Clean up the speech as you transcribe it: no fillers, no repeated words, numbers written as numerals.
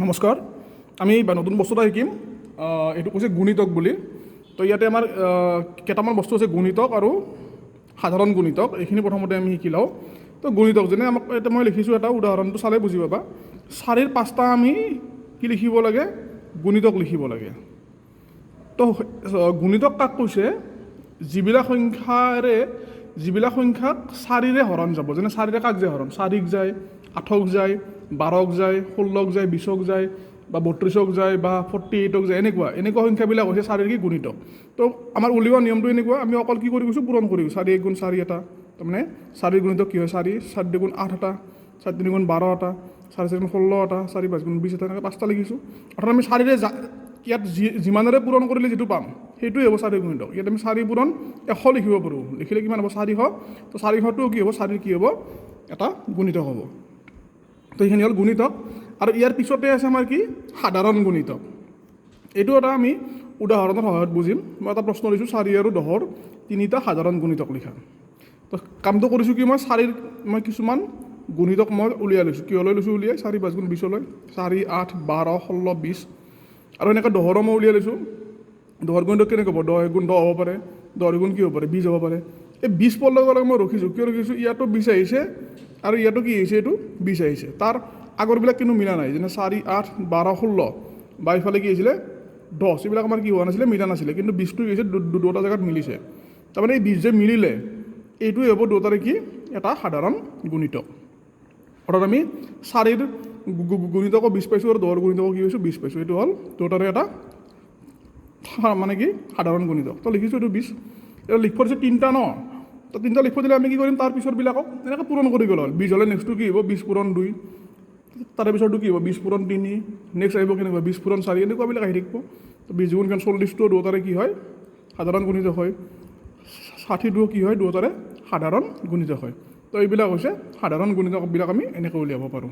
নমস্কাৰ, আমি নতুন বস্তু এটা শিকিম। এইটো কৈছে গুণিতক বুলি। তো ইয়াতে আমাৰ কেইটামান বস্তু আছে, গুণিতক আৰু সাধাৰণ গুণিতক। এইখিনি প্ৰথমতে আমি শিকি লওঁ। তো গুণিতক যেনে আমাক এতিয়া মই লিখিছোঁ, এটা উদাহৰণটো চালে বুজি পাবা। 4ৰ 5টা আমি কি লিখিব লাগে? গুণিতক লিখিব লাগে। তো গুণিতক কাক কৈছে? যিবিলাক সংখ্যাক 4ৰে হৰণ যাব। যেনে 4ৰে কাক যায় হৰণ? 4ক যায়, 8ক যায়, 12ক যায়, 16ক যায়, 20ক যায়, বা 32ক যায়, বা 48ক যায়। এনেকুৱা সংখ্যাবিলাক হৈছে 4ৰ কি? গুণিতক। তো আমাৰ উলিওৱা নিয়মটো এনেকুৱা, আমি অকল কি কৰি গৈছোঁ? পূৰণ কৰি গৈছোঁ। 4 × 1 = 4 এটা, তাৰমানে 4ৰ গুণিতক কি হয়? 4, 4 × 2 = 8 এটা, 4 × 3 = 12 এটা, 4 × 4 = 16 এটা, 4 × 5 = 20 এটা, এনেকৈ 5টা লিখিছোঁ। অৰ্থাৎ আমি 4ৰে ইয়াত যিমানেৰে পূৰণ কৰিলে যিটো পাম সেইটোৱে হ'ব 4ৰ গুণিতক। ইয়াত আমি 4 পূৰণ 100 লিখিব পাৰোঁ। লিখিলে কিমান হ'ব? 400। তো 400টো কি হ'ব? 4ৰ কি হ'ব? এটা গুণিতক হ'ব। তো এইখিনি হ'ল গুণিতক। আৰু ইয়াৰ পিছতে আছে আমাৰ কি? সাধাৰণ গুণিতক। এইটো এটা আমি উদাহৰণৰ সহায়ত বুজিম। মই এটা প্ৰশ্ন দিছোঁ, 4 আৰু 10ৰ 3টা সাধাৰণ গুণিতক লিখা। তো কামটো কৰিছোঁ কি? মই কিছুমান গুণিতক মই উলিয়াই লৈছোঁ। কিহলৈ লৈছোঁ উলিয়াই? 4, 5 × 20লৈ। 4, 8, 12, 16, 20। আৰু এনেকৈ 10ৰো মই উলিয়াই লৈছোঁ। 10ৰ গুণিতক কেনেকৈ হ'ব? 10 × 10 হ'ব পাৰে, 10 × কি হ'ব পাৰে? 20 হ'ব পাৰে। এই 20 পোৱাৰ লগে লগে মই ৰখিছোঁ। কিয় ৰখিছোঁ? ইয়াতো 20 আহিছে আৰু ইয়াতো কি আহিছে? এইটো 20 আহিছে। তাৰ আগৰবিলাক কিন্তু মিলা নাই। যেনে 4, 8, 12, 16, বা ইফালে কি আহিছিলে? 10। এইবিলাক আমাৰ কি হোৱা নাছিলে? মিলা নাছিলে। কিন্তু 20টো কি হৈছে? দুটা জেগাত মিলিছে। তাৰমানে এই 20 যে মিলিলে, এইটোৱে হ'ব দুটাৰে কি? এটা সাধাৰণ গুণিতক। অৰ্থাৎ আমি 4ৰ গুণিতকো 20 পাইছোঁ আৰু 10ৰ গুণিতকো কি পাইছোঁ? 20 পাইছোঁ। এইটো হ'ল দুটাৰে এটা মানে কি? সাধাৰণ গুণিতক। তো লিখিছোঁ এইটো 20। এতিয়া লিখিব দিছে 3টা ন? তো 3টা লিখিব দিলে আমি কি কৰিম? তাৰ পিছৰবিলাকক এনেকৈ পূৰণ কৰি গ'ল হ'ল। 20 হ'লে নেক্সটটো কি হ'ব? 20 পূৰণ 2। তাৰে পিছৰটো কি হ'ব? 20 পূৰণ 3। নেক্সট আহিব কেনেকুৱা? 20 পূৰণ 4। এনেকুৱাবিলাক আহি থাকিব। তো 20 × 40টো দুটাৰে কি হয়? সাধাৰণ গুণিতক হয়। 60টো কি হয়? দুটাৰে সাধাৰণ গুণিতক হয়। তো এইবিলাক হৈছে সাধাৰণ গুণিতকবিলাক আমি এনেকৈ উলিয়াব পাৰোঁ।